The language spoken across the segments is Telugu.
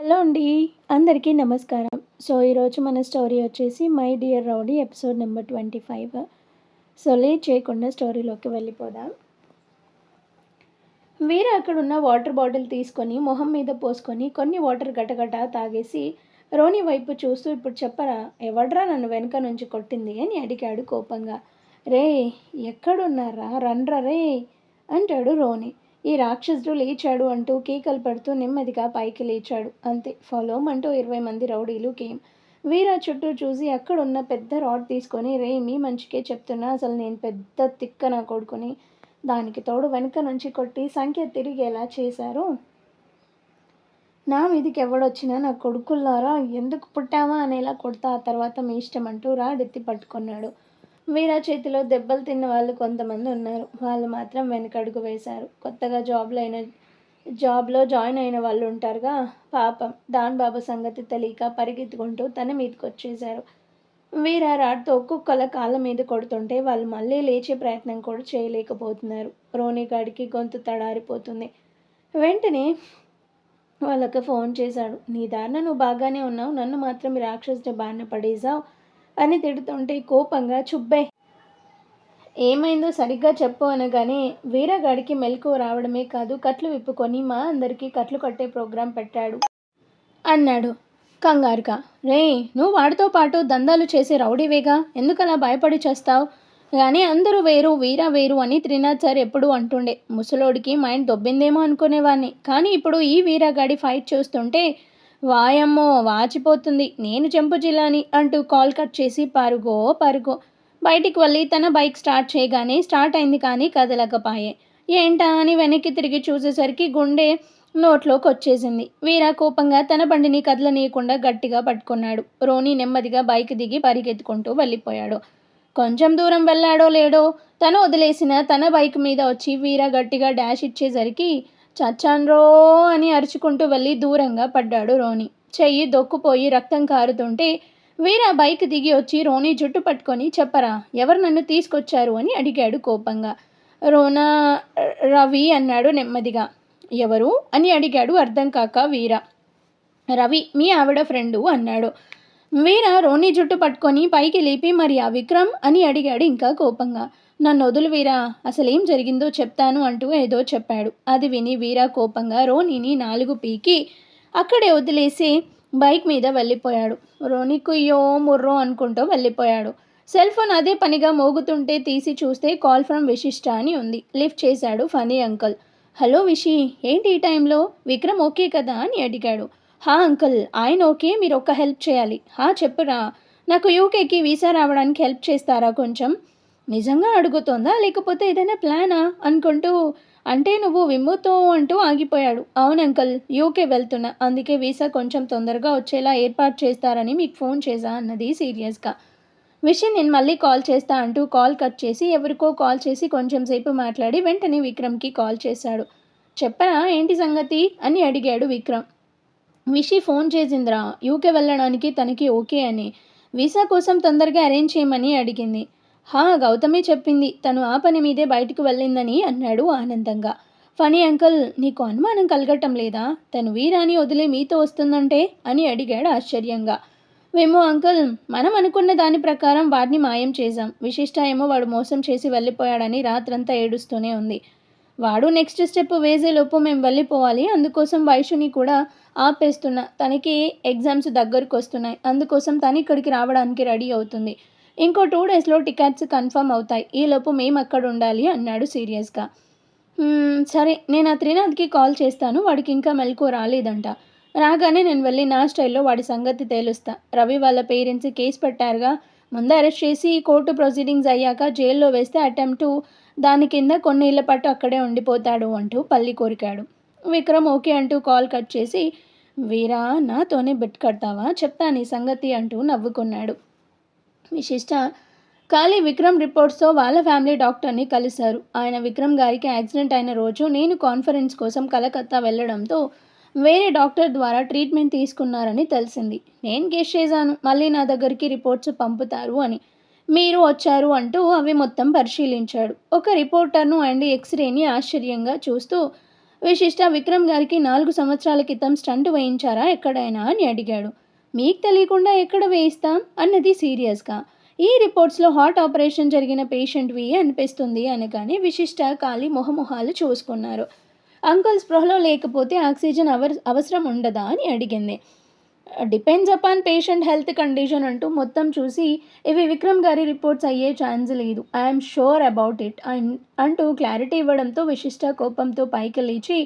హలో అండి. అందరికీ నమస్కారం. ఈరోజు మన స్టోరీ వచ్చేసి 'my dear rowdy' episode number 25. Late చేయకుండా స్టోరీలోకి వెళ్ళిపోదాం. వీర అక్కడున్న వాటర్ బాటిల్ తీసుకొని మొహం మీద పోసుకొని కొన్ని వాటర్ గటగట తాగేసి రోని వైపు చూస్తూ, ఇప్పుడు చెప్పరా, ఎవడ్రా నన్ను వెనక నుంచి కొట్టింది అని అడిగాడు కోపంగా. రే, ఎక్కడున్నారా, రండ్రా రే అంటాడు రోని. ఈ రాక్షసుడు లేచాడు అంటూ కేకలు పెడుతూ నెమ్మదిగా పైకి లేచాడు. అంతే, ఫాలోమంటూ 20 మంది రౌడీలు కేమ్. వీర చుట్టూ చూసి అక్కడున్న పెద్ద రాడ్ తీసుకొని, రే, మీ మంచికే చెప్తున్నా, అసలు నేను పెద్ద తిక్క నా కొడుకుని, దానికి తోడు వెనక నుంచి కొట్టి సంఖ్య తిరిగేలా చేశారు. నా మీదికి ఎవడొచ్చినా నా కొడుకుల్లారా ఎందుకు పుట్టావా అనేలా కొడతా, ఆ తర్వాత మీ ఇష్టం అంటూ రాడెత్తి పట్టుకున్నాడు. వీర చేతిలో దెబ్బలు తిన్న వాళ్ళు కొంతమంది ఉన్నారు. వాళ్ళు మాత్రం వెనకడుగు వేశారు. కొత్తగా జాబ్లో జాయిన్ అయిన వాళ్ళు ఉంటారుగా, పాపం డాన్ బాబు సంగతి తెలియక పరిగెత్తుకుంటూ తన మీదకి వచ్చేశారు. వీర రాడ్తో ఒక్కొక్కల కాళ్ళ మీద కొడుతుంటే వాళ్ళు మళ్ళీ లేచే ప్రయత్నం కూడా చేయలేకపోతున్నారు. రోనిగాడికి గొంతు తడారిపోతుంది. వెంటనే వాళ్ళకి ఫోన్ చేశాడు. నీ దారిన నువ్వు బాగానే ఉన్నావు, నన్ను మాత్రం ఈ రాక్షసుడి బారిన పడేశావు అని తిడుతుంటే కోపంగా, చుబ్బే, ఏమైందో సరిగ్గా చెప్పు అనగానే వీరగాడికి మెలకువ రావడమే కాదు, కట్లు విప్పుకొని మా అందరికీ కట్లు కట్టే ప్రోగ్రాం పెట్టాడు అన్నాడు కంగారుగా. రే, నువ్వు వాడితో పాటు దందాలు చేసే రౌడీవేగా, ఎందుకలా భయపడి చేస్తావు? కానీ అందరూ వేరు, వీర వేరు అని త్రినాథ్ సార్ ఎప్పుడూ అంటుండే. ముసలోడికి మైండ్ దొబ్బిందేమో అనుకునేవాడిని, కానీ ఇప్పుడు ఈ వీరగాడి ఫైట్ చూస్తుంటే వాయమ్మో వాచిపోతుంది. నేను చెంపు జిల్లాని అంటూ కాల్ కట్ చేసి పరుగో బయటికి వెళ్ళి తన బైక్ స్టార్ట్ చేయగానే స్టార్ట్ అయింది, కానీ కదలకపోయే. ఏంటా అని వెనక్కి తిరిగి చూసేసరికి గుండె నోట్లోకి వచ్చేసింది. వీర కోపంగా తన బండిని కదలనీయకుండా గట్టిగా పట్టుకున్నాడు. రోని నెమ్మదిగా బైక్ దిగి పరిగెత్తుకుంటూ వెళ్ళిపోయాడు. కొంచెం దూరం వెళ్ళాడో లేడో తను వదిలేసిన తన బైక్ మీద వచ్చి వీర గట్టిగా డాష్ ఇచ్చేసరికి చచ్చాన్రో అని అరుచుకుంటూ వెళ్ళి దూరంగా పడ్డాడు రోని. చెయ్యి దొక్కుపోయి రక్తం కారుతుంటే వీర బైక్ దిగి వచ్చి రోని జుట్టు పట్టుకొని, చెప్పరా, ఎవరు నన్ను తీసుకొచ్చారు అని అడిగాడు కోపంగా. రోనా, రవి అన్నాడు నెమ్మదిగా. ఎవరు అని అడిగాడు అర్థం కాక వీర. రవి, మీ ఆవిడ ఫ్రెండు అన్నాడు. వీర రోని జుట్టు పట్టుకొని పైకి లేపి, మరి ఆ విక్రమ్ అని అడిగాడు ఇంకా కోపంగా. నన్ను వదులు వీరా, అసలేం జరిగిందో చెప్తాను అంటూ ఏదో చెప్పాడు. అది విని వీర కోపంగా రోనిని 4 పీకి అక్కడే వదిలేసి బైక్ మీద వెళ్ళిపోయాడు. రోని కుయ్యో ముర్రో అనుకుంటూ వెళ్ళిపోయాడు. సెల్ ఫోన్ అదే పనిగా మోగుతుంటే తీసి చూస్తే కాల్ ఫ్రమ్ విశిష్ట అని ఉంది. లిఫ్ట్ చేశాడు ఫనీ అంకుల్. హలో విషి, ఏంటి ఈ టైంలో? విక్రమ్ ఓకే కదా అని అడిగాడు. హా అంకుల్, ఆయన ఓకే, మీరు ఒక్క హెల్ప్ చేయాలి. హా చెప్పురా, నాకు యూకేకి వీసా రావడానికి హెల్ప్ చేస్తారా కొంచెం? నిజంగా అడుగుతోందా లేకపోతే ఏదైనా ప్లానా అనుకుంటూ, అంటే నువ్వు విమ్ముతో అంటూ ఆగిపోయాడు. అవును అంకుల్, యూకే వెళ్తున్నా, అందుకే వీసా కొంచెం తొందరగా వచ్చేలా ఏర్పాటు చేస్తారని మీకు ఫోన్ చేశా అన్నది సీరియస్గా. విషయం నేను మళ్ళీ కాల్ చేస్తా అంటూ కాల్ కట్ చేసి ఎవరికో కాల్ చేసి కొంచెం సేపు మాట్లాడి వెంటనే విక్రమ్కి కాల్ చేశాడు. చెప్పరా ఏంటి సంగతి అని అడిగాడు విక్రమ్. విషి ఫోన్ చేసిందిరా, యూకే వెళ్ళడానికి తనకి ఓకే అని, వీసా కోసం తొందరగా అరేంజ్ చేయమని అడిగింది. హా, గౌతమి చెప్పింది, తను ఆ పని మీదే బయటకు వెళ్ళిందని అన్నాడు ఆనందంగా. ఫనీ అంకుల్, నీకు అనుమానం కలగటం లేదా? తను వీరాని వదిలి మీతో వస్తుందంటే అని అడిగాడు ఆశ్చర్యంగా. మేము అంకుల్, మనం అనుకున్న దాని ప్రకారం వాడిని మాయం చేశాం. విశిష్ట ఏమో వాడు మోసం చేసి వెళ్ళిపోయాడని రాత్రంతా ఏడుస్తూనే ఉంది. వాడు నెక్స్ట్ స్టెప్ వేసేలోపు మేము వెళ్ళిపోవాలి, అందుకోసం వైషుని కూడా ఆపేస్తున్నా. తనకి ఎగ్జామ్స్ దగ్గరకు వస్తున్నాయి, అందుకోసం తను ఇక్కడికి రావడానికి రెడీ అవుతుంది. ఇంకో 2 డేస్లో టికెట్స్ కన్ఫర్మ్ అవుతాయి, ఈలోపు మేము అక్కడ ఉండాలి అన్నాడు సీరియస్గా. సరే, నేను ఆ త్రినాథ్కి కాల్ చేస్తాను, వాడికి ఇంకా మెలకు రాలేదంట. రాగానే నేను వెళ్ళి నా స్టైల్లో వాడి సంగతి తేలుస్తా. రవి వాళ్ళ పేరెంట్స్ కేసు పెట్టారుగా, ముందు అరెస్ట్ చేసి కోర్టు ప్రొసీడింగ్స్ అయ్యాక జైల్లో వేస్తే అటెంప్ట్ దాని కింద కొన్నేళ్ల పాటు అక్కడే ఉండిపోతాడు అంటూ పల్లి కోరికాడు. విక్రమ్ ఓకే అంటూ కాల్ కట్ చేసి, వీరా, నాతోనే బెట్ కడతావా, చెప్తా నీ సంగతి అంటూ నవ్వుకున్నాడు. విశిష్ట ఖాళీ విక్రమ్ రిపోర్ట్స్తో వాళ్ళ ఫ్యామిలీ డాక్టర్ని కలిశారు. ఆయన విక్రమ్ గారికి యాక్సిడెంట్ అయిన రోజు నేను కాన్ఫరెన్స్ కోసం కలకత్తా వెళ్ళడంతో వేరే డాక్టర్ ద్వారా ట్రీట్మెంట్ తీసుకున్నారని తెలిసింది. నేను గెస్ చేశాను మళ్ళీ నా దగ్గరికి రిపోర్ట్స్ పంపుతారు అని. మీరు వచ్చారు అంటూ అవి మొత్తం పరిశీలించాడు. ఒక రిపోర్టర్ను అండ్ ఎక్స్రేని ఆశ్చర్యంగా చూస్తూ, విశిష్ట విక్రమ్ గారికి 4 సంవత్సరాల క్రితం స్టంట్ వేయించారా ఎక్కడైనా అని అడిగాడు. మీకు తెలియకుండా ఎక్కడ వేయిస్తాం అన్నది సీరియస్గా. ఈ రిపోర్ట్స్లో హార్ట్ ఆపరేషన్ జరిగిన పేషెంట్వి అనిపిస్తుంది అనగానే విశిష్ట కాలి మొహమొహాలు చూసుకున్నారు. అంకుల్ స్పృహలో లేకపోతే ఆక్సిజన్ అవసరం ఉండదా అని అడిగింది. Depends upon patient health condition అంటూ మొత్తం చూసి ఇవి విక్రమ్ గారి రిపోర్ట్స్ అయ్యే ఛాన్స్ లేదు, ఐఎమ్ షూర్ అబౌట్ ఇట్ అంటూ క్లారిటీ ఇవ్వడంతో విశిష్ట కోపంతో పైకి లేచి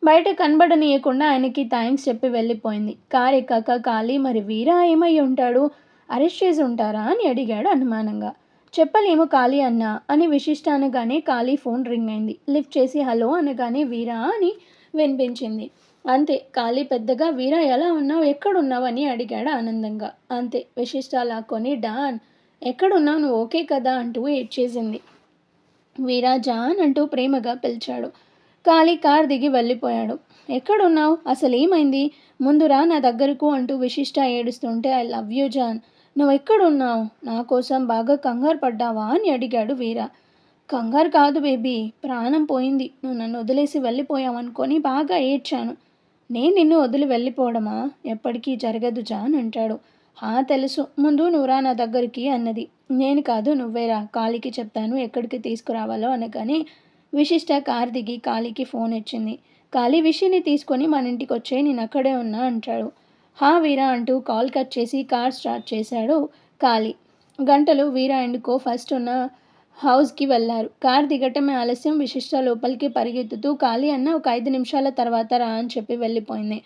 బయట కనబడనీయకుండా ఆయనకి థ్యాంక్స్ చెప్పి వెళ్ళిపోయింది. కారు ఎక్కాక కాళీ మరి వీరా ఏమై ఉంటాడు, అరెస్ట్ చేసి ఉంటారా అని అడిగాడు అనుమానంగా. చెప్పలేము కాళీ అన్న అని విశిష్ట అనగానే కాళీ ఫోన్ రింగ్ అయింది. లిఫ్ట్ చేసి హలో అనగానే వీరా అని వినిపించింది. అంతే. కాళీ పెద్దగా వీరా ఎలా ఉన్నావు ఎక్కడున్నావు అని అడిగాడు ఆనందంగా. అంతే. విశిష్ట లాక్కొని డాన్ ఎక్కడున్నావు నువ్వు ఓకే కదా అంటూ ఏడ్చేసింది. వీరా జాన్ అంటూ ప్రేమగా పిలిచాడు. కాళీ కార్ దిగి వెళ్ళిపోయాడు. ఎక్కడున్నావు అసలేమైంది ముందురా నా దగ్గరకు అంటూ విశిష్ట ఏడుస్తుంటే ఐ లవ్ యూ జాన్, నువ్వు ఎక్కడున్నావు నా కోసం బాగా కంగారు పడ్డావా అని అడిగాడు వీరా. కంగారు కాదు బేబీ, ప్రాణం పోయింది, నువ్వు నన్ను వదిలేసి వెళ్ళిపోయావనుకొని బాగా ఏడ్చాను. నేను నిన్ను వదిలి వెళ్ళిపోవడమా ఎప్పటికీ జరగదు జాన్ అంటాడు. తెలుసు, ముందు నువ్వురా నా దగ్గరికి అన్నది. నేను కాదు నువ్వేరా, కాళీకి చెప్తాను ఎక్కడికి తీసుకురావాలో అనగానే విశిష్ట కార్ దిగి కాళీకి ఫోన్ ఇచ్చింది. కాళీ విషిని తీసుకొని మన ఇంటికి వచ్చే నేను అక్కడే ఉన్నా అంటాడు. వీరా అంటూ కాల్ కట్ చేసి కార్ స్టార్ట్ చేశాడు కాళీ. గంటలు వీరా అండ్కో ఫస్ట్ ఉన్న హౌస్కి వెళ్ళారు. కార్ దిగటమే ఆలస్యం. విశిష్ట లోపలికి పరిగెత్తుతూ కాళీ అన్న ఒక 5 నిమిషాల తర్వాత రా అని చెప్పి వెళ్ళిపోయింది.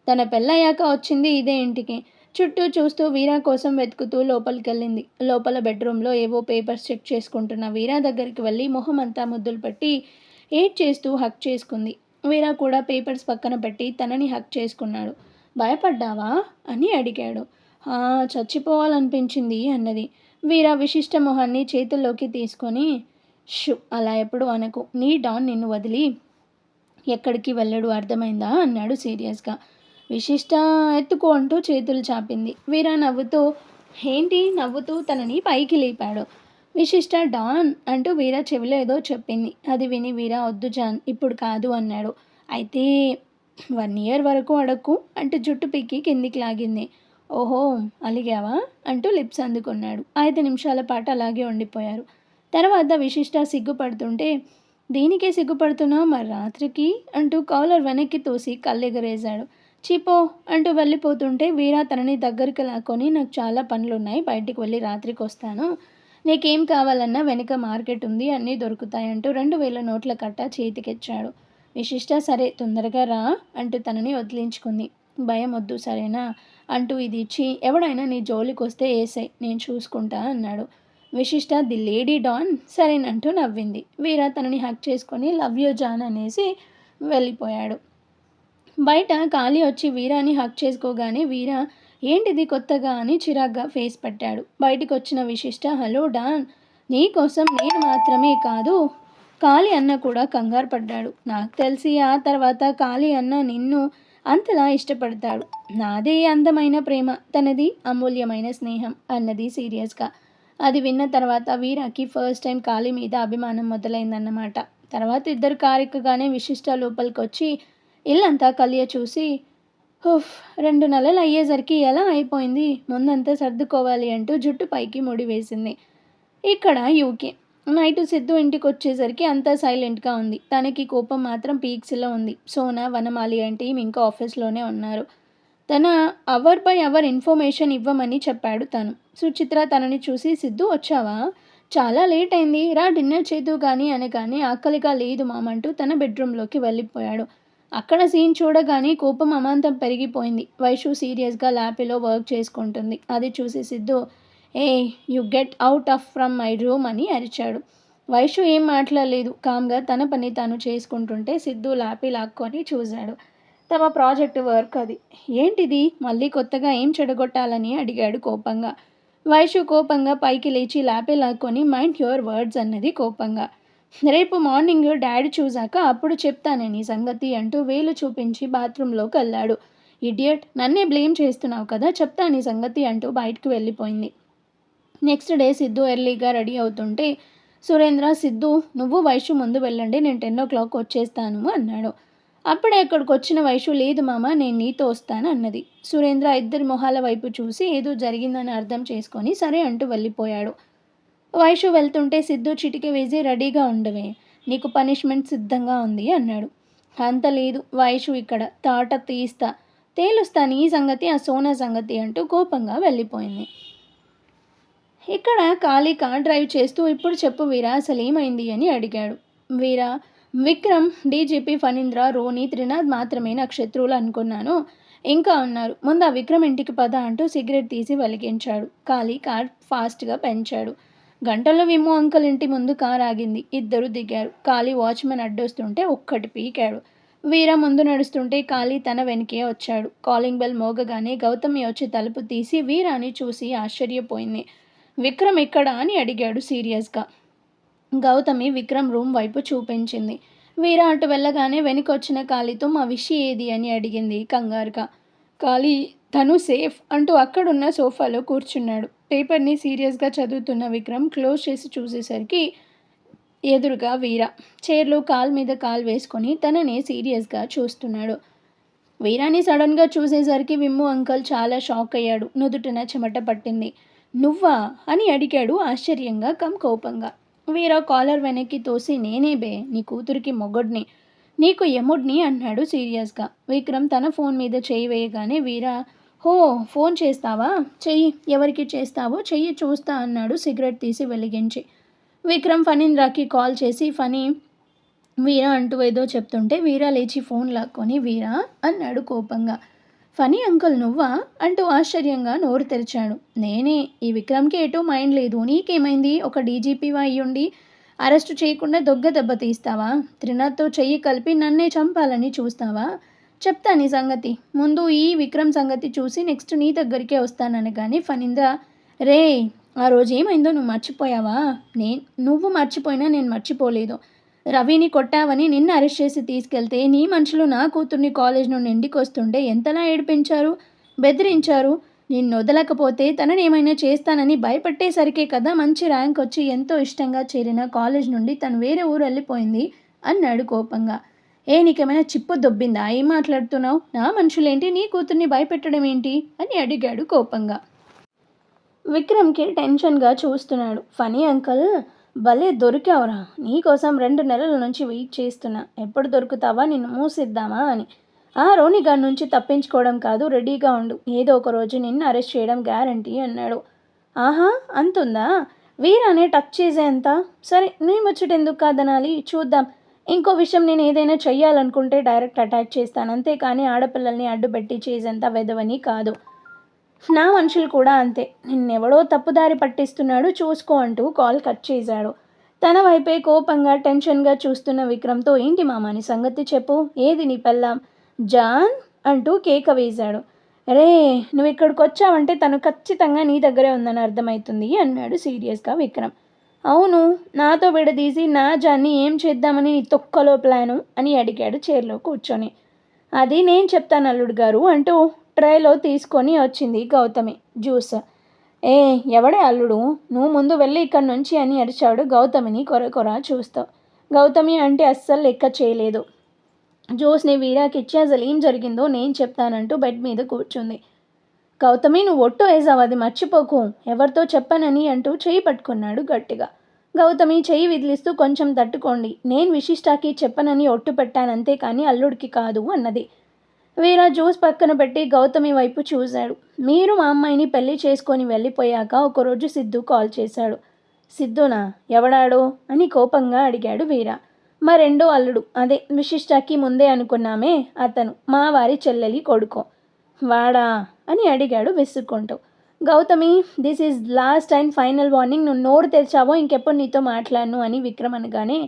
తన పెళ్ళయ్యాక వచ్చింది ఇదే ఇంటికి. చుట్టూ చూస్తూ వీరా కోసం వెతుకుతూ లోపలికి వెళ్ళింది. లోపల బెడ్రూమ్లో ఏవో పేపర్స్ చెక్ చేసుకుంటున్న వీరా దగ్గరికి వెళ్ళి మొహం అంతా ముద్దులు పెట్టి ఏడ్ చేస్తూ హక్ చేసుకుంది. వీరా కూడా పేపర్స్ పక్కన పెట్టి తనని హక్ చేసుకున్నాడు. భయపడ్డావా అని అడిగాడు. చచ్చిపోవాలనిపించింది అన్నది. వీరా విశిష్ట మొహాన్ని చేతుల్లోకి తీసుకొని అలా ఎప్పుడు అనకు, నీ డాన్ నిన్ను వదిలి ఎక్కడికి వెళ్ళడు అర్థమైందా అన్నాడు సీరియస్గా. విశిష్ట ఎత్తుకో అంటూ చేతులు చాపింది. వీరా నవ్వుతూ తనని పైకి లేపాడు. విశిష్ట డాన్ అంటూ వీరా చెవిలో ఏదో చెప్పింది. అది విని వీరా వద్దు జాన్ ఇప్పుడు కాదు అన్నాడు. అయితే 1 ఇయర్ వరకు అడక్కు అంటూ జుట్టు పీకి కిందికి లాగింది. ఓహో అలిగావా అంటూ లిప్స్ అందుకున్నాడు. 5 నిమిషాల పాటు అలాగే ఉండిపోయారు. తర్వాత విశిష్ట సిగ్గుపడుతుంటే దీనికే సిగ్గుపడుతున్నావు మరి రాత్రికి అంటూ కాలర్ వెనక్కి తోసి కళ్ళెగరేశాడు. చీపో అంటూ వెళ్ళిపోతుంటే వీరా తనని దగ్గరికి లాక్కొని నాకు చాలా పనులున్నాయి, బయటికి వెళ్ళి రాత్రికి వస్తాను, నీకేం కావాలన్నా వెనక మార్కెట్ ఉంది అన్నీ దొరుకుతాయంటూ 2000 నోట్ల కట్ట చేతికిచ్చాడు. విశిష్ట సరే తొందరగా రా అంటూ తనని వదిలించుకుంది. భయం వద్దు సరేనా అంటూ ఇది ఇచ్చి ఎవడైనా నీ జోలికి వస్తే ఏసై నేను చూసుకుంటా అన్నాడు. విశిష్ట ది లేడీ డాన్ సరేనంటూ నవ్వింది. వీరా తనని హక్ చేసుకొని లవ్ యూ జాన్ అనేసి వెళ్ళిపోయాడు. బయట కాళీ వచ్చి వీరాని హక్ చేసుకోగానే వీరా ఏంటిది కొత్తగా అని చిరాగ్గా ఫేస్ పెట్టాడు. బయటికి వచ్చిన విశిష్ట హలో డాన్, నీ కోసం నేను మాత్రమే కాదు కాళీ అన్న కూడా కంగారు పడ్డాడు. నాకు తెలిసి ఆ తర్వాత కాళీ అన్న నిన్ను అంతలా ఇష్టపడతాడు. నాదే అందమైన ప్రేమ, తనది అమూల్యమైన స్నేహం అన్నది సీరియస్గా. అది విన్న తర్వాత వీరాకి ఫస్ట్ టైం కాళీ మీద అభిమానం మొదలైందన్నమాట. తర్వాత ఇద్దరు కారు ఎక్కగానే విశిష్ట లోపలికి వచ్చి ఇల్లంతా కలియ చూసి 2 నెలలు అయ్యేసరికి ఎలా అయిపోయింది, ముందంతా సర్దుకోవాలి అంటూ జుట్టు పైకి ముడి వేసింది. ఇక్కడ యూకే నైటు సిద్ధు ఇంటికి వచ్చేసరికి అంతా సైలెంట్గా ఉంది. తనకి కోపం మాత్రం పీక్స్లో ఉంది. సోనా వనమాలి అంటే ఇంకా ఆఫీస్లోనే ఉన్నారు. తన అవర్ బై అవర్ ఇన్ఫర్మేషన్ ఇవ్వమని చెప్పాడు తను. సుచిత్ర తనని చూసి సిద్ధు వచ్చావా, చాలా లేట్ అయింది, రా డిన్నర్ చేద్దు కానీ అనగానే ఆకలిగా లేదు మామంటూ తన బెడ్రూమ్లోకి వెళ్ళిపోయాడు. అక్కడ సీన్ చూడగానే కోపం అమాంతం పెరిగిపోయింది. వైషు సీరియస్గా ల్యాప్లో వర్క్ చేసుకుంటుంది. అది చూసి Siddhu you get out from my room అని అరిచాడు. వైషు ఏం మాట్లాడలేదు. కామ్గా తన పని తాను చేసుకుంటుంటే సిద్ధు ల్యాపీ లాక్కొని చూశాడు. తమ ప్రాజెక్ట్ వర్క్ అది. ఏంటిది మళ్ళీ కొత్తగా ఏం చెడగొట్టాలని అడిగాడు కోపంగా. వైషు కోపంగా పైకి లేచి ల్యాపీ లాక్కొని మైండ్ యువర్ వర్డ్స్ అన్నది కోపంగా. రేపు మార్నింగ్ డాడీ చూశాక అప్పుడు చెప్తానే నీ సంగతి అంటూ వేలు చూపించి బాత్రూంలోకి వెళ్ళాడు. ఇడియట్, నన్నే బ్లేమ్ చేస్తున్నావు కదా, చెప్తా నీ సంగతి అంటూ బయటకు వెళ్ళిపోయింది. నెక్స్ట్ డే సిద్ధు ఎర్లీగా రెడీ అవుతుంటే సురేంద్ర సిద్ధు నువ్వు వైషు ముందు వెళ్ళండి, నేను 10 o'clock వచ్చేస్తాను అన్నాడు. అప్పుడే అక్కడికొచ్చిన వైషు లేదు మామ నేను నీతో వస్తాను అన్నది. సురేంద్ర ఇద్దరి మొహాల వైపు చూసి ఏదో జరిగిందని అర్థం చేసుకొని సరే అంటూ వెళ్ళిపోయాడు. వైషు వెళ్తుంటే సిద్ధు చిటిక వేసి రెడీగా ఉండవే నీకు పనిష్మెంట్ సిద్ధంగా ఉంది అన్నాడు. అంత లేదు వైషు ఇక్కడ తాట తీస్తా తేలుస్తా నీ సంగతి ఆ సోనా సంగతి అంటూ కోపంగా వెళ్ళిపోయింది. ఇక్కడ కాళిక డ్రైవ్ చేస్తూ ఇప్పుడు చెప్పు వీరా అసలు ఏమైంది అని అడిగాడు. వీరా విక్రమ్ డీజీపీ ఫణీంద్ర రోని త్రినాథ్ మాత్రమే నాకు శత్రువులు అనుకున్నాను ఇంకా ఉన్నారు ముందు ఆ విక్రమ్ ఇంటికి పద అంటూ సిగరెట్ తీసి వెలిగించాడు. కాళీ కార్ ఫాస్ట్గా పెంచాడు. గంటల్లో విమ్ము అంకుల్ ఇంటి ముందు కార్ ఆగింది. ఇద్దరు దిగారు. కాళీ వాచ్మెన్ అడ్డొస్తుంటే ఒక్కటి పీకాడు. వీర ముందు నడుస్తుంటే కాళీ తన వెనకే వచ్చాడు. కాలింగ్ బెల్ మోగగానే గౌతమి వచ్చి తలుపు తీసి వీరాని చూసి ఆశ్చర్యపోయింది. విక్రమ్ ఎక్కడా అని అడిగాడు సీరియస్గా. గౌతమి విక్రమ్ రూమ్ వైపు చూపించింది. వీర అటు వెళ్ళగానే వెనుకొచ్చిన కాళీతో మా విషి ఏది అని అడిగింది కంగారుగా. కాళీ తను సేఫ్ అంటూ అక్కడున్న సోఫాలో కూర్చున్నాడు. పేపర్ని సీరియస్గా చదువుతున్న విక్రమ్ క్లోజ్ చేసి చూసేసరికి ఎదురుగా వీర చైర్లో కాల్ మీద కాల్ వేసుకొని తననే సీరియస్గా చూస్తున్నాడు. వీరాని సడన్గా చూసేసరికి విమ్ము అంకల్ చాలా షాక్ అయ్యాడు. నుదుటిన చెమట పట్టింది. నువ్వా అని అడిగాడు ఆశ్చర్యంగా కోపంగా. వీరా కాలర్ వెనక్కి తోసి నేనే బే నీ కూతురికి మొగుడ్ని నీకు యముడ్ని అన్నాడు సీరియస్గా. విక్రమ్ తన ఫోన్ మీద చేయి వేయగానే వీరా హో ఫోన్ చేస్తావా చెయ్యి ఎవరికి చేస్తావో చెయ్యి చూస్తా అన్నాడు సిగరెట్ తీసి వెలిగించి. విక్రమ్ ఫణీంద్రకి కాల్ చేసి ఫనీ వీరా అంటూ ఏదో చెప్తుంటే వీరా లేచి ఫోన్ లాక్కొని వీరా అన్నాడు కోపంగా. ఫనీ అంకుల్ నువ్వా అంటూ ఆశ్చర్యంగా నోరు తెరిచాడు. నేనే ఈ విక్రమ్కి ఎటూ మైండ్ లేదు నీకేమైంది ఒక డీజీపీవా అయ్యుండి అరెస్టు చేయకుండా దొగ్గ దెబ్బ తీస్తావా త్రినాథ్తో చెయ్యి కలిపి నన్నే చంపాలని చూస్తావా చెప్తా నీ సంగతి ముందు ఈ విక్రమ్ సంగతి చూసి నెక్స్ట్ నీ దగ్గరికే వస్తాననగానే ఫణీంద్ర రే ఆ రోజు ఏమైందో నువ్వు మర్చిపోయావా నువ్వు మర్చిపోయినా నేను మర్చిపోలేదు. రవిని కొట్టావని నిన్ను అరెస్ట్ చేసి తీసుకెళ్తే నీ మనుషులు నా కూతుర్ని కాలేజ్ నుండి ఇంటికి వస్తుంటే ఎంతలా ఏడిపించారు బెదిరించారు. నిన్ను వదలకపోతే తనని ఏమైనా చేస్తానని భయపెట్టేసరికే కదా మంచి ర్యాంక్ వచ్చి ఎంతో ఇష్టంగా చేరిన కాలేజ్ నుండి తను వేరే ఊరు వెళ్ళిపోయింది అన్నాడు కోపంగా. నీకేమైనా చిప్పు దొబ్బిందా ఏం మాట్లాడుతున్నావు నా మనుషులేంటి నీ కూతుర్ని భయపెట్టడం ఏంటి అని అడిగాడు కోపంగా. విక్రమ్కి టెన్షన్గా చూస్తున్నాడు. ఫనీ అంకల్ భలే దొరికావురా నీకోసం 2 నెలల నుంచి వెయిట్ చేస్తున్నా ఎప్పుడు దొరుకుతావా నిన్ను మూసిద్దామా అని. రోని గారి నుంచి తప్పించుకోవడం కాదు రెడీగా ఉండు ఏదో ఒక రోజు నిన్ను అరెస్ట్ చేయడం గ్యారంటీ అన్నాడు. ఆహా అంతుందా వీరానే టచ్ చేసేంత సరే నీ ముచ్చటెందుకు కాదనాలి చూద్దాం. ఇంకో విషయం నేను ఏదైనా చెయ్యాలనుకుంటే డైరెక్ట్ అటాక్ చేస్తాను అంతేకాని ఆడపిల్లల్ని అడ్డుపెట్టి చేసేంత వెదవని కాదు. నా మనుషులు కూడా అంతే నిన్నెవడో తప్పుదారి పట్టిస్తున్నాడు చూసుకో అంటూ కాల్ కట్ చేశాడు. తన వైపే కోపంగా టెన్షన్గా చూస్తున్న విక్రమ్తో ఏంటి మామాని సంగతి చెప్పు ఏది నీ పెళ్ళాం జాన్ అంటూ కేక వేశాడు. రే నువ్వు ఇక్కడికి వచ్చావంటే తను ఖచ్చితంగా నీ దగ్గరే ఉందని అర్థమవుతుంది అన్నాడు సీరియస్గా విక్రమ్. అవును నాతో విడదీసి నా జాన్ని ఏం చేద్దామని నీ తొక్కలో ప్లాను అని అడిగాడు చైర్లో కూర్చొని. అది నేను చెప్తాను అల్లుడు గారు అంటూ ట్రైలో తీసుకొని వచ్చింది గౌతమి జ్యూస్. ఎవడే అల్లుడు నువ్వు ముందు వెళ్ళి ఇక్కడి నుంచి అని అరిచాడు గౌతమిని కొర చూస్తావు. గౌతమి అంటే అస్సలు లెక్క చేయలేదు. జ్యూస్ని వీరాకి ఇచ్చి అసలు ఏం జరిగిందో నేను చెప్తానంటూ బెడ్ మీద కూర్చుంది. గౌతమి నువ్వు ఒట్టు వేసావు అది మర్చిపోకు ఎవరితో చెప్పనని అంటూ చేయి పట్టుకున్నాడు గట్టిగా. గౌతమి చెయ్యి విదిలిస్తూ కొంచెం తట్టుకోండి నేను విశిష్టాకి చెప్పనని ఒట్టు పెట్టానంతే కానీ అల్లుడికి కాదు అన్నది. వీరా జ్యూస్ పక్కన పెట్టి గౌతమి వైపు చూశాడు. మీరు మా అమ్మాయిని పెళ్లి చేసుకొని వెళ్ళిపోయాక ఒకరోజు సిద్ధు కాల్ చేశాడు. సిద్ధునా ఎవడాడు అని కోపంగా అడిగాడు వీరా. మా రెండో అల్లుడు అదే విశిష్టాకి ముందే అనుకున్నామే అతను మా వారి చెల్లెలి కొడుకో. వాడా అని అడిగాడు విసుక్కుంటూ. Gautami this is last and final warning నువ్వు నోరు తెరిచావో ఇంకెప్పుడు నీతో మాట్లాడను అని విక్రమ్ అనగానే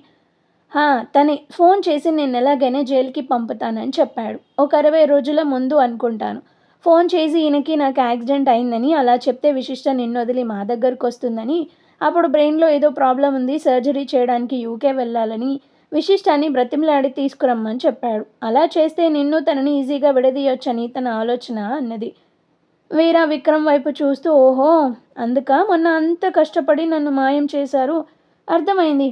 తనే ఫోన్ చేసి నేను ఎలాగైనా జైలుకి పంపుతానని చెప్పాడు. ఒక 60 రోజుల ముందు అనుకుంటాను. ఫోన్ చేసి ఈయనకి నాకు యాక్సిడెంట్ అయిందని అలా చెప్తే విశిష్ట నిన్ను వదిలి మా దగ్గరకు వస్తుందని అప్పుడు బ్రెయిన్లో ఏదో ప్రాబ్లం ఉంది సర్జరీ చేయడానికి యూకే వెళ్ళాలని విశిష్టాన్ని బ్రతిమలాడి తీసుకురమ్మని చెప్పాడు. అలా చేస్తే నిన్ను తనని ఈజీగా విడదీయొచ్చని తన ఆలోచన అన్నది. వీరా విక్రమ్ వైపు చూస్తూ ఓహో అందుక మొన్న అంత కష్టపడి నన్ను మాయం చేశారు అర్థమైంది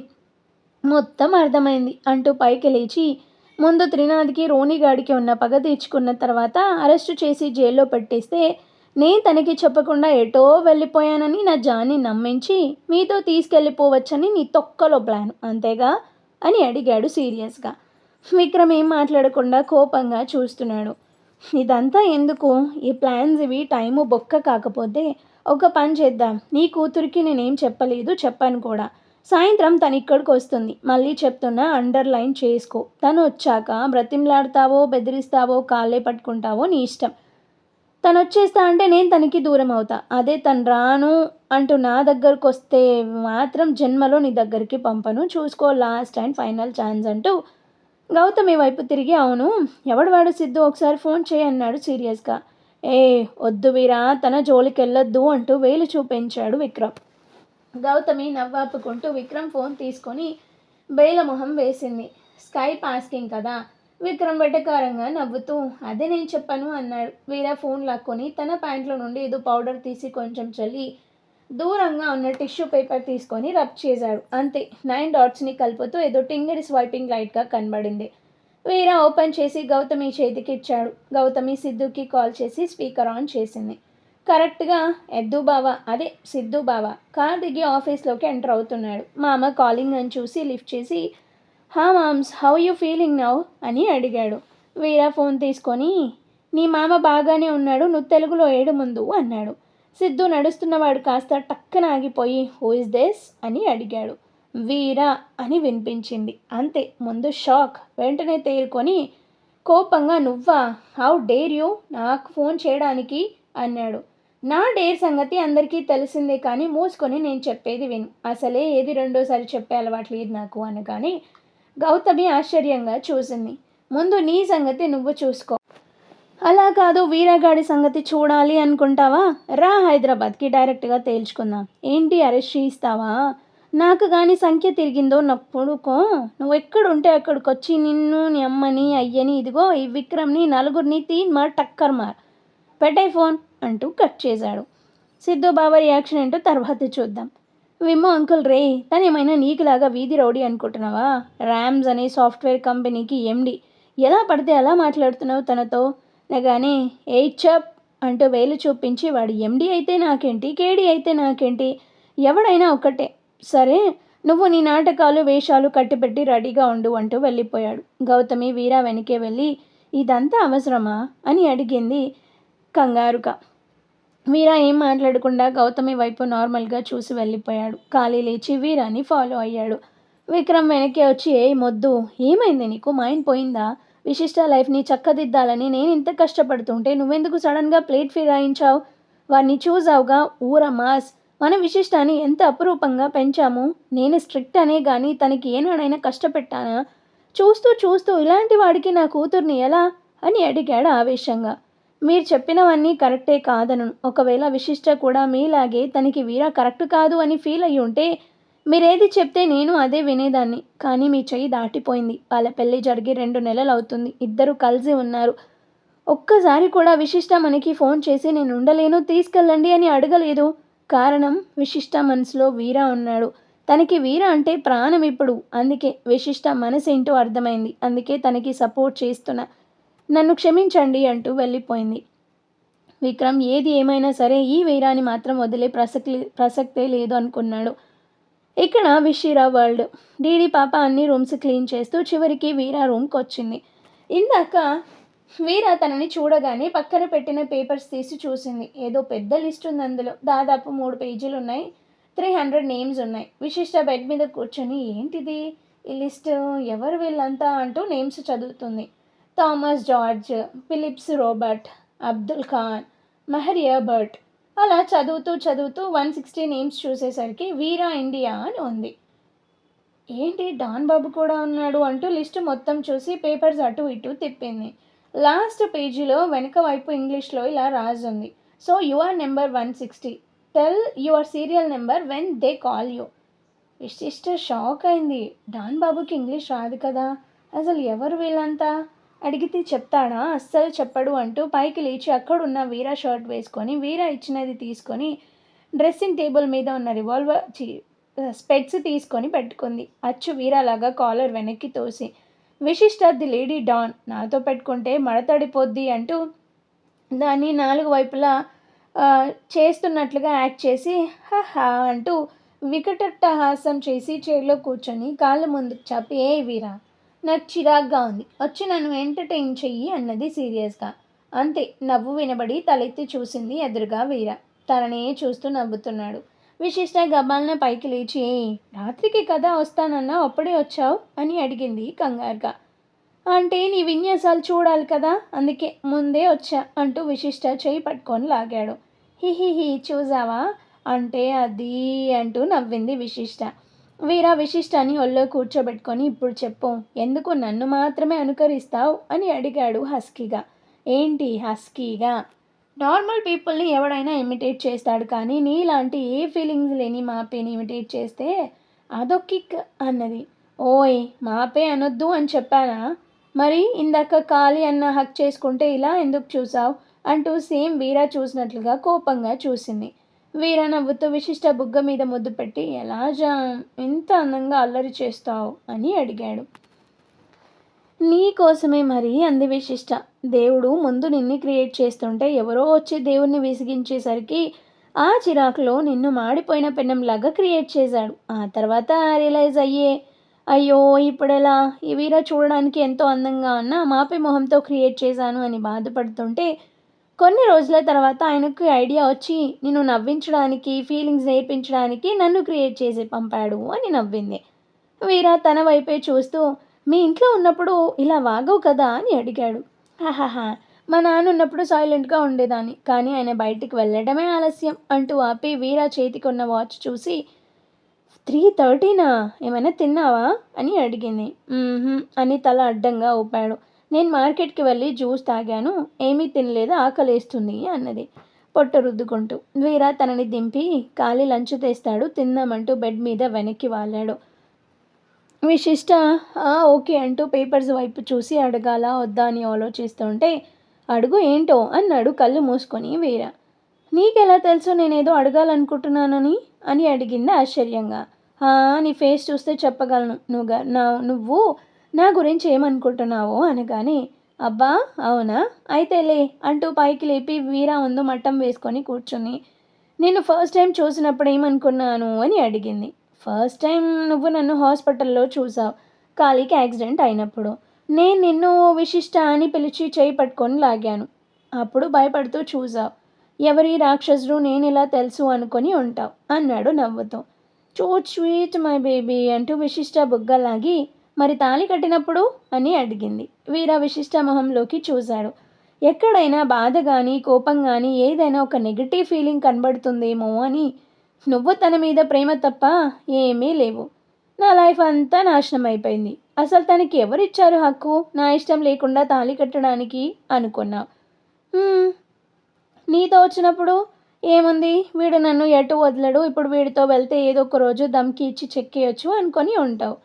మొత్తం అర్థమైంది అంటూ పైకి లేచి ముందు త్రినాథ్కి రోనిగాడికి ఉన్న పగ తీర్చుకున్న తర్వాత అరెస్టు చేసి జైల్లో పెట్టేస్తే నేను తనకి చెప్పకుండా ఎటో వెళ్ళిపోయానని నా జాన్ని నమ్మించి మీతో తీసుకెళ్ళిపోవచ్చని నీ తొక్కలో ప్లాన్ అంతేగా అని అడిగాడు సీరియస్గా. విక్రమ్ ఏం మాట్లాడకుండా కోపంగా చూస్తున్నాడు. ఇదంతా ఎందుకు? ఈ ప్లాన్స్ ఇవి టైము బొక్క కాకపోతే ఒక పని చేద్దాం. నీ కూతురికి నేనేం చెప్పలేదు, చెప్పాను కూడా. సాయంత్రం తను ఇక్కడికి వస్తుంది. మళ్ళీ చెప్తున్నా, అండర్లైన్ చేసుకో. తను వచ్చాక బ్రతిమలాడతావో బెదిరిస్తావో కాళ్ళే పట్టుకుంటావో నీ ఇష్టం. తను వచ్చేస్తా అంటే నేను తనకి దూరం అవుతా. అదే తను రాను అంటూ నా దగ్గరకు వస్తే మాత్రం జన్మలో నీ దగ్గరికి పంపను. చూసుకో, లాస్ట్ అండ్ ఫైనల్ ఛాన్స్ అంటూ గౌతమి వైపు తిరిగి, అవును ఎవడు వాడు సిద్ధు, ఒకసారి ఫోన్ చేయి అన్నాడు సీరియస్గా. ఏ వద్దు వీరా, తన జోలికి వెళ్ళొద్దు అంటూ వేలు చూపించాడు విక్రమ్. గౌతమి నవ్వాపుకుంటూ విక్రమ్ ఫోన్ తీసుకొని బేల మొహం వేసింది. స్కైప్ ఆస్కింగ్ కదా. విక్రమ్ వెటకారంగా నవ్వుతూ అదే నేను చెప్పాను అన్నాడు. వీరా ఫోన్ లాక్కొని తన ప్యాంట్లో నుండి ఏదో పౌడర్ తీసి కొంచెం చల్లి దూరంగా ఉన్న టిష్యూ పేపర్ తీసుకొని రబ్ చేశాడు. అంతే, 9 డాట్స్ని కలుపుతూ ఏదో టింగిరి స్వైపింగ్ లైట్గా కనబడింది. వీరా ఓపెన్ చేసి గౌతమి చేతికి ఇచ్చాడు. గౌతమి సిద్ధుకి కాల్ చేసి స్పీకర్ ఆన్ చేసింది. కరెక్ట్గా ఎద్దు బావ, అదే సిద్ధు బావ కార్ దిగి ఆఫీస్లోకి ఎంటర్ అవుతున్నాడు. మామ కాలింగ్ అని చూసి లిఫ్ట్ చేసి, హా moms, how you feeling now అని అడిగాడు. వీరా ఫోన్ తీసుకొని, నీ మామ బాగానే ఉన్నాడు, నువ్వు తెలుగులో ఏడు ముందు అన్నాడు. సిద్ధు నడుస్తున్నవాడు కాస్త టక్కన ఆగిపోయి, హూ ఇస్ దిస్ అని అడిగాడు. వీరా అని వినిపించింది. అంతే, ముందు షాక్, వెంటనే తేరుకొని కోపంగా, నువ్వా, హౌ డేర్ యూ నాకు ఫోన్ చేయడానికి అన్నాడు. నా డేర్ సంగతి అందరికీ తెలిసిందే, కానీ మూసుకొని నేను చెప్పేది విను. అసలే ఏది రెండోసారి చెప్పే అలవాట్లేదు నాకు అనగానే గౌతమి ఆశ్చర్యంగా చూసింది. ముందు నీ సంగతి నువ్వు చూసుకో. అలా కాదు, వీరగాడి సంగతి చూడాలి అనుకుంటావా? రా హైదరాబాద్కి, డైరెక్ట్గా తేల్చుకుందాం. ఏంటి అరెస్ట్ చేయిస్తావా? నాకు కానీ సంఖ్య తిరిగిందో నప్పుడుకో, నువ్వు ఎక్కడుంటే అక్కడికి వచ్చి నిన్ను, నీ అమ్మని, అయ్యని, ఇదిగో ఈ విక్రమ్ని, నలుగురిని తీన్మార్ టక్కర్ మార్, పెట్టే ఫోన్ అంటూ కట్ చేశాడు. సిద్ధు బావ రియాక్షన్ ఏంటో తర్వాత చూద్దాం. విమ్మో అంకుల్ రే, తను ఏమైనా నీకులాగా వీధి రౌడీ అనుకుంటున్నావా? ర్యామ్స్ అనే సాఫ్ట్వేర్ కంపెనీకి ఎండి, ఎలా పడితే అలా మాట్లాడుతున్నావు తనతో నగానే. ఎయిట్ చప్ అంటూ వేలు చూపించి, వాడు ఎండి అయితే నాకేంటి, కేడి అయితే నాకేంటి, ఎవడైనా ఒకటే. సరే, నువ్వు నీ నాటకాలు వేషాలు కట్టిపెట్టి రెడీగా ఉండు అంటూ వెళ్ళిపోయాడు. గౌతమి వీరా వెనకే వెళ్ళి, ఇదంతా అవసరమా అని అడిగింది కంగారుగా. వీరా ఏం మాట్లాడకుండా గౌతమి వైపు నార్మల్గా చూసి వెళ్ళిపోయాడు. ఖాళీ లేచి వీరాని ఫాలో అయ్యాడు. విక్రమ్ వెనక్కి వచ్చి, ఏ మొద్దు, ఏమైంది నీకు, మైండ్ పోయిందా? విశిష్ట లైఫ్ని చక్కదిద్దాలని నేను ఇంత కష్టపడుతుంటే నువ్వెందుకు సడన్గా ప్లేట్ ఫిరాయించావు? వాడిని చూసావుగా, ఊర మాస్. మన విశిష్టాన్ని ఎంత అపురూపంగా పెంచాము. నేను స్ట్రిక్ట్ అనే కానీ తనకి ఏనాడైనా కష్టపెట్టానా? చూస్తూ చూస్తూ ఇలాంటి వాడికి నా కూతుర్ని ఎలా అని అడిగాడు ఆవేశంగా. మీరు చెప్పినవన్నీ కరెక్టే కాదను. ఒకవేళ విశిష్ట కూడా మీలాగే తనకి వీరా కరెక్ట్ కాదు అని ఫీల్ అయ్యి ఉంటే మీరేది చెప్తే నేను అదే వినేదాన్ని. కానీ మీ చెయ్యి దాటిపోయింది. వాళ్ళ పెళ్ళి జరిగి 2 నెలలు అవుతుంది. ఇద్దరు కలిసి ఉన్నారు. ఒక్కసారి కూడా విశిష్ట మనకి ఫోన్ చేసి నేను ఉండలేను, తీసుకెళ్ళండి అని అడగలేదు. కారణం, విశిష్ట మనసులో వీరా ఉన్నాడు. తనకి వీరా అంటే ప్రాణం ఇప్పుడు. అందుకే విశిష్ట మనసేంటో అర్థమైంది. అందుకే తనకి సపోర్ట్ చేస్తున్నా. నన్ను క్షమించండి అంటూ వెళ్ళిపోయింది. విక్రమ్ ఏది ఏమైనా సరే ఈ వీరాని మాత్రం వదిలే ప్రసక్తే లేదు అనుకున్నాడు. ఇక్కడ విషీరా వరల్డ్. డీడీ పాప అన్ని రూమ్స్ క్లీన్ చేస్తూ చివరికి వీరా రూమ్కి వచ్చింది. ఇందాక వీరా తనని చూడగానే పక్కన పెట్టిన పేపర్స్ తీసి చూసింది. ఏదో పెద్ద లిస్ట్ ఉంది అందులో. దాదాపు 3 పేజీలు ఉన్నాయి. 300 నేమ్స్ ఉన్నాయి. విశిష్ట బెడ్ మీద కూర్చొని, ఏంటిది ఈ లిస్ట్, ఎవరు వీళ్ళంతా అంటూ నేమ్స్ చదువుతుంది. Thomas George, Philips Robert, Abdul Khan, Maharia Bhat. అలా చదువుతూ చదువుతూ 160 నేమ్స్ చూసేసరికి వీరా ఇండియా అని ఉంది. ఏంటి డాన్ బాబు కూడా ఉన్నాడు అంటూ లిస్టు మొత్తం చూసి పేపర్స్ అటు ఇటు తిప్పింది. లాస్ట్ పేజీలో వెనక వైపు ఇంగ్లీష్లో ఇలా రాజుంది. So you are number 160. Tell your serial number when they call you. Vishishta shock అయింది. డాన్ బాబుకి ఇంగ్లీష్ రాదు కదా, అసలు ఎవరు వీళ్ళంతా? అడిగితే చెప్తాడా? అస్సలు చెప్పడు అంటూ పైకి లేచి అక్కడున్న వీరా షర్ట్ వేసుకొని వీరా ఇచ్చినది తీసుకొని డ్రెస్సింగ్ టేబుల్ మీద ఉన్న రివాల్వర్ స్పెట్స్ తీసుకొని పెట్టుకుంది. అచ్చు వీరాలాగా కాలర్ వెనక్కి తోసి, విశిష్ట ది లేడీ డాన్ నాతో పెట్టుకుంటే మడతడిపోద్ది అంటూ దాన్ని 4 వైపులా చేస్తున్నట్లుగా యాక్ట్ చేసి హహా అంటూ వికటట్టహాసం చేసి చైర్లో కూర్చొని కాళ్ళ ముందుకు చాపి ఏ వీరా నాకు చిరాగ్గా ఉంది వచ్చి నన్ను ఎంటర్టైన్ చెయ్యి అన్నది సీరియస్గా. అంతే నవ్వు వినబడి తలెత్తి చూసింది ఎదురుగా వీర. తననే చూస్తూ నవ్వుతున్నాడు. విశిష్ట గబాలన పైకి లేచి రాత్రికి కదా వస్తానన్నా అప్పుడే వచ్చావు అని అడిగింది కంగారుగా. అంటే నీ విన్యాసాలు చూడాలి కదా అందుకే ముందే వచ్చా అంటూ విశిష్ట చేయి పట్టుకొని లాగాడు. హిహిహి చూసావా అంటే అది అంటూ నవ్వింది విశిష్ట. వీర విశిష్టాన్ని ఒళ్ళో కూర్చోబెట్టుకొని ఇప్పుడు చెప్పు ఎందుకు నన్ను మాత్రమే అనుకరిస్తావు అని అడిగాడు హస్కీగా. ఏంటి హస్కీగా? నార్మల్ పీపుల్ని ఎవడైనా ఇమిటేట్ చేస్తాడు కానీ నీలాంటి ఏ ఫీలింగ్స్ లేని మాపేని ఇమిటేట్ చేస్తే అదొక కిక్ అన్నది. ఓయ్ మాపే అనొద్దు అని చెప్పానా? మరి ఇందాక ఖాళీ అన్న హక్ చేసుకుంటే ఇలా ఎందుకు చూసావు అంటూ సేమ్ వీరా చూసినట్లుగా కోపంగా చూసింది. వీర నవ్వుతూ విశిష్ట బుగ్గ మీద ముద్దు పెట్టి ఎలా ఎంత అందంగా అల్లరి చేస్తావు అని అడిగాడు. నీకోసమే మరి అంది విశిష్ట. దేవుడు ముందు నిన్ను క్రియేట్ చేస్తుంటే ఎవరో వచ్చి దేవుణ్ణి విసిగించేసరికి ఆ చిరాకులో నిన్ను మాడిపోయిన పెన్నంలాగా క్రియేట్ చేశాడు. ఆ తర్వాత రియలైజ్ అయ్యో ఇప్పుడెలా ఈ వీర చూడడానికి ఎంతో అందంగా ఉన్నా మాపి మొహంతో క్రియేట్ చేశాను అని బాధపడుతుంటే కొన్ని రోజుల తర్వాత ఆయనకు ఐడియా వచ్చి నిన్ను నవ్వించడానికి ఫీలింగ్స్ నేర్పించడానికి నన్ను క్రియేట్ చేసి పంపాడు అని నవ్వింది. వీర తన వైపే చూస్తూ మీ ఇంట్లో ఉన్నప్పుడు ఇలా వాగవు కదా అని అడిగాడు. ఆహాహా మా నాన్న ఉన్నప్పుడు సైలెంట్గా ఉండేదాన్ని కానీ ఆయన బయటికి వెళ్ళడమే ఆలస్యం అంటూ ఆపి వీర చేతికి ఉన్న వాచ్ చూసి 3:30నా ఏమైనా తిన్నావా అని అడిగింది. అని తల అడ్డంగా ఊపాడు. నేను మార్కెట్కి వెళ్ళి జ్యూస్ తాగాను ఏమీ తినలేదు ఆకలేస్తుంది అన్నది పొట్ట రుద్దుకుంటూ. వీర తనని దింపి ఖాళీ లంచ్ తెస్తాడు తిందామంటూ బెడ్ మీద వెనక్కి వాలాడు. విశిష్ట ఓకే అంటూ పేపర్స్ వైపు చూసి అడగాలా వద్దా అని ఆలోచిస్తుంటే అడుగు ఏంటో అన్నాడు కళ్ళు మూసుకొని వీర. నీకెలా తెలుసు నేనేదో అడగాలనుకుంటున్నానని అని అడిగింది ఆశ్చర్యంగా. నీ ఫేస్ చూస్తే చెప్పగలను నువ్వు నా గురించి ఏమనుకుంటున్నావో అనగానే అబ్బా అవునా అయితేలే అంటూ పైకి లేపి వీర ముందు మట్టం వేసుకొని కూర్చుని నేను ఫస్ట్ టైం చూసినప్పుడు ఏమనుకున్నాను అని అడిగింది. ఫస్ట్ టైం నువ్వు నన్ను హాస్పిటల్లో చూసావు ఖాళీకి యాక్సిడెంట్ అయినప్పుడు. నేను నిన్ను విశిష్ట అని పిలిచి చేయి పట్టుకొని లాగాను. అప్పుడు భయపడుతూ చూసావు. ఎవరి రాక్షసుడు నేను ఇలా తెలుసు అనుకొని ఉంటావు అన్నాడు నవ్వుతూ. చో స్వీట్ మై బేబీ అంటూ విశిష్ట బుగ్గలాగి మరి తాళి కట్టినప్పుడు అని అడిగింది. వీర విశిష్ట మొహంలోకి చూశాడు. ఎక్కడైనా బాధ కానీ కోపం కానీ ఏదైనా ఒక నెగిటివ్ ఫీలింగ్ కనబడుతుందేమో అని. నువ్వు తన మీద ప్రేమ తప్ప ఏమీ లేవు. నా లైఫ్ అంతా నాశనం అయిపోయింది. అసలు తనకి ఎవరిచ్చారు హక్కు నా ఇష్టం లేకుండా తాళి కట్టడానికి అనుకున్నావు. నీతో వచ్చినప్పుడు ఏముంది వీడు నన్ను ఎటు వదలడు ఇప్పుడు వీడితో వెళ్తే ఏదో ఒక రోజు దమ్కి ఇచ్చి చెక్కేయచ్చు అనుకొని ఉంటావు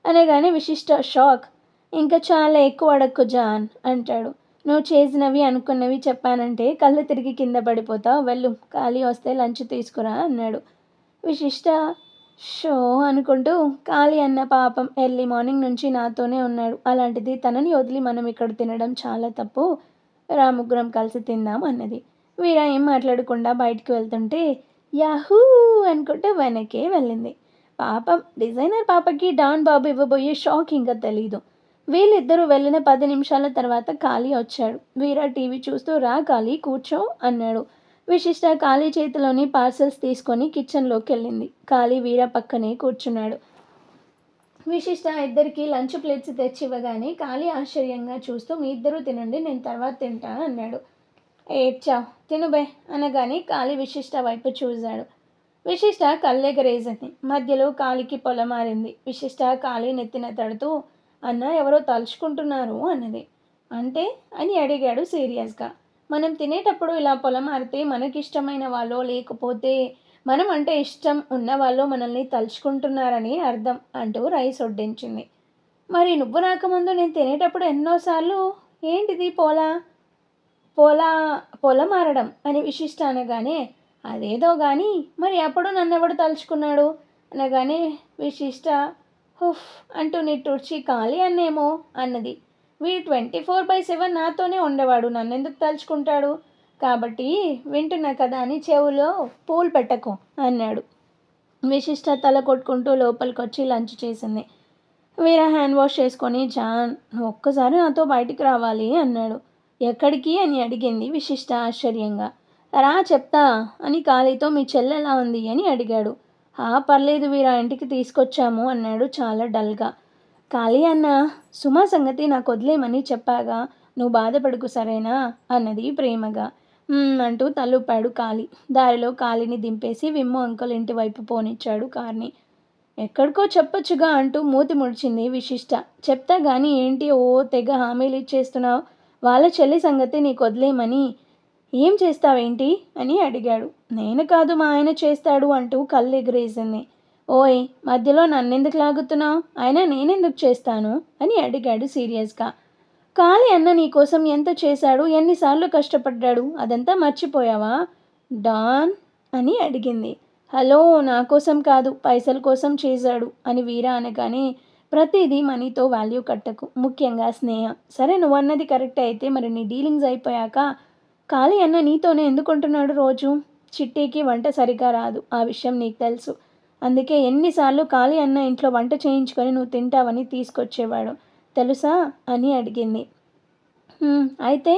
అనగానే విశిష్ట షాక్. ఇంకా చాలా ఎక్కువ అడక్కు జాన్ అంటాడు. నువ్వు చేసినవి అనుకున్నవి చెప్పానంటే కళ్ళు తిరిగి కింద పడిపోతావు వెళ్ళు ఖాళీ వస్తే లంచ్ తీసుకురా అన్నాడు. విశిష్ట షో అనుకుంటూ ఖాళీ అన్న పాపం ఎర్లీ మార్నింగ్ నుంచి నాతోనే ఉన్నాడు అలాంటిది తనని వదిలి మనం ఇక్కడ తినడం చాలా తప్పు రా ముగ్గురం కలిసి తిందాం అన్నది. వీర ఏం మాట్లాడకుండా బయటికి వెళ్తుంటే యాహూ అనుకుంటూ వెనకే వెళ్ళింది. పాపం డిజైనర్ పాపకి డాన్ బాబు ఇవ్వబోయే షాక్ ఇంకా తెలీదు. వీళ్ళిద్దరూ వెళ్ళిన 10 నిమిషాల తర్వాత ఖాళీ వచ్చాడు. వీర టీవీ చూస్తూ రా ఖాళీ కూర్చో అన్నాడు. విశిష్ట ఖాళీ చేతిలోని పార్సల్స్ తీసుకొని కిచెన్లోకి వెళ్ళింది. ఖాళీ వీర పక్కనే కూర్చున్నాడు. విశిష్ట ఇద్దరికి లంచ్ ప్లేట్స్ తెచ్చి ఇవ్వగానే ఖాళీ ఆశ్చర్యంగా చూస్తూ మీ ఇద్దరూ తినండి నేను తర్వాత తింటా అన్నాడు. ఏడ్చా తినుబే అనగానే ఖాళీ విశిష్ట వైపు చూశాడు. విశిష్ట కళ్ళెగరేసింది. మధ్యలో ఖాళీకి పొలమారింది. విశిష్ట ఖాళీ నెత్తిన తడుతూ అన్న ఎవరో తలుచుకుంటున్నారు అన్నది. అంటే అని అడిగాడు సీరియస్గా. మనం తినేటప్పుడు ఇలా పొలమారితే మనకిష్టమైన వాళ్ళు లేకపోతే మనం అంటే ఇష్టం ఉన్నవాళ్ళు మనల్ని తలుచుకుంటున్నారని అర్థం అంటూ రైస్ వడ్డించింది. మరి నువ్వు రాకముందు నేను తినేటప్పుడు ఎన్నోసార్లు ఏంటిది పొలమారడం అని విశిష్ట అనగానే అదేదో కానీ మరి అప్పుడు నన్నెవడు తలుచుకున్నాడు అనగానే విశిష్ట ఉఫ్ అంటూ నిట్టూర్చి ఖాళీ అన్నేమో అన్నది. వీడు 24/7 నాతోనే ఉండేవాడు, నన్నెందుకు తలుచుకుంటాడు? కాబట్టి వింటున్నా కదా అని చెవులో పూలు పెట్టకు అన్నాడు. విశిష్ట తల కొట్టుకుంటూ లోపలికొచ్చి లంచ్ చేసింది. వీర హ్యాండ్ వాష్ చేసుకొని, జాన్ నువ్వు ఒక్కసారి నాతో బయటికి రావాలి అన్నాడు. ఎక్కడికి అని అడిగింది విశిష్ట ఆశ్చర్యంగా. రా చెప్తా అని ఖాళీతో మీ చెల్లెలా ఉంది అని అడిగాడు. పర్లేదు వీరా, ఇంటికి తీసుకొచ్చాము అన్నాడు చాలా డల్గా. ఖాళీ అన్న, సుమా సంగతి నాకు వదిలేమని చెప్పాగా, నువ్వు బాధపడుకు సరేనా అన్నది ప్రేమగా. అంటూ తలూపాడు ఖాళీ. దారిలో ఖాళీని దింపేసి విమ్ము అంకుల్ ఇంటి వైపు పోనిచ్చాడు కార్ని. ఎక్కడికో చెప్పొచ్చుగా అంటూ మూతి ముడిచింది విశిష్ట. చెప్తా గాని ఏంటి ఓ తెగ హామీలు ఇచ్చేస్తున్నావు? వాళ్ళ చెల్లి సంగతి నీకు వదిలేమని. ఏం చేస్తావేంటి అని అడిగాడు. నేను కాదు మా ఆయన చేస్తాడు అంటూ కళ్ళు ఎగిరేసింది. ఓయ్ మధ్యలో నన్నెందుకు లాగుతున్నావు? అయినా నేనెందుకు చేస్తాను అని అడిగాడు సీరియస్గా. ఖాళీ అన్న నీకోసం ఎంత చేశాడు, ఎన్నిసార్లు కష్టపడ్డాడు, అదంతా మర్చిపోయావా డాన్ అని అడిగింది. హలో, నా కోసం కాదు, పైసల కోసం చేశాడు అని వీరా అనగానే ప్రతిదీ మనీతో వాల్యూ కట్టకు, ముఖ్యంగా స్నేహ. సరే నువ్వన్నది కరెక్టే అయితే మరి నీ డీలింగ్స్ అయిపోయాక ఖాళీ అన్న నీతోనే ఎందుకుంటున్నాడు రోజు? చిట్టీకి వంట సరిగా రాదు, ఆ విషయం నీకు తెలుసు. అందుకే ఎన్నిసార్లు ఖాళీ అన్న ఇంట్లో వంట చేయించుకొని నువ్వు తింటావని తీసుకొచ్చేవాడు తెలుసా అని అడిగింది. అయితే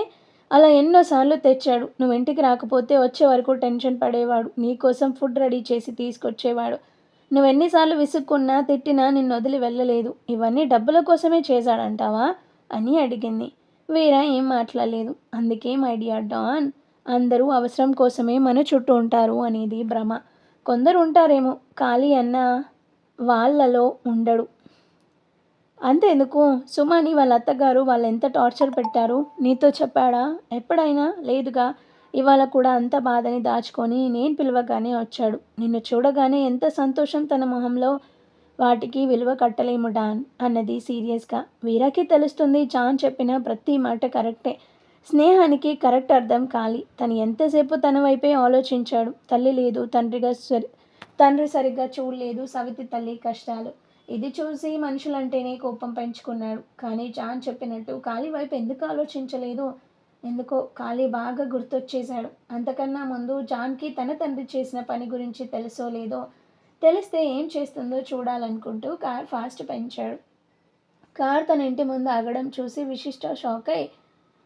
అలా ఎన్నోసార్లు తెచ్చాడు. నువ్వు ఇంటికి రాకపోతే వచ్చే వరకు టెన్షన్ పడేవాడు, నీకోసం ఫుడ్ రెడీ చేసి తీసుకొచ్చేవాడు. నువ్వెన్నిసార్లు విసుక్కున్నా తిట్టినా నిన్ను వదిలి వెళ్ళలేదు. ఇవన్నీ డబ్బుల కోసమే చేశాడంటావా అని అడిగింది. వీరా ఏం మాట్లాడలేదు. అందుకే మై డియర్ డాన్, అందరూ అవసరం కోసమే మన చుట్టూ ఉంటారు అనేది భ్రమ. కొందరు ఉంటారేమో, ఖాళీ అన్న వాళ్ళలో ఉండడు. అంతెందుకు, సుమాని వాళ్ళ అత్తగారు వాళ్ళు ఎంత టార్చర్ పెట్టారు నీతో చెప్పాడా? ఎప్పుడైనా లేదుగా. ఇవాళ కూడా అంత బాధని దాచుకొని నేను పిలవగానే వచ్చాడు. నిన్ను చూడగానే ఎంత సంతోషం తన మొహంలో. వాటికి విలువ కట్టలేము డాన్ అన్నది సీరియస్గా. వీరాకి తెలుస్తుంది జాన్ చెప్పిన ప్రతి మాట కరెక్టే. స్నేహానికి కరెక్ట్ అర్థం ఖాళీ. తను ఎంతసేపు తన వైపే ఆలోచించాడు. తల్లి లేదు, తండ్రి సరిగ్గా చూడలేదు, సవితి తల్లి కష్టాలు. ఇది చూసి మనుషులంటేనే కోపం పెంచుకున్నాడు. కానీ జాన్ చెప్పినట్టు ఖాళీ వైపు ఎందుకు ఆలోచించలేదు? ఎందుకో ఖాళీ బాగా గుర్తొచ్చేశాడు. అంతకన్నా ముందు జాన్కి తన తండ్రి చేసిన పని గురించి తెలుసో లేదో, తెలిస్తే ఏం చేస్తుందో చూడాలనుకుంటూ కార్ ఫాస్ట్ పెంచాడు. కార్ తన ఇంటి ముందు ఆగడం చూసి విశిష్ట షాక్ అయి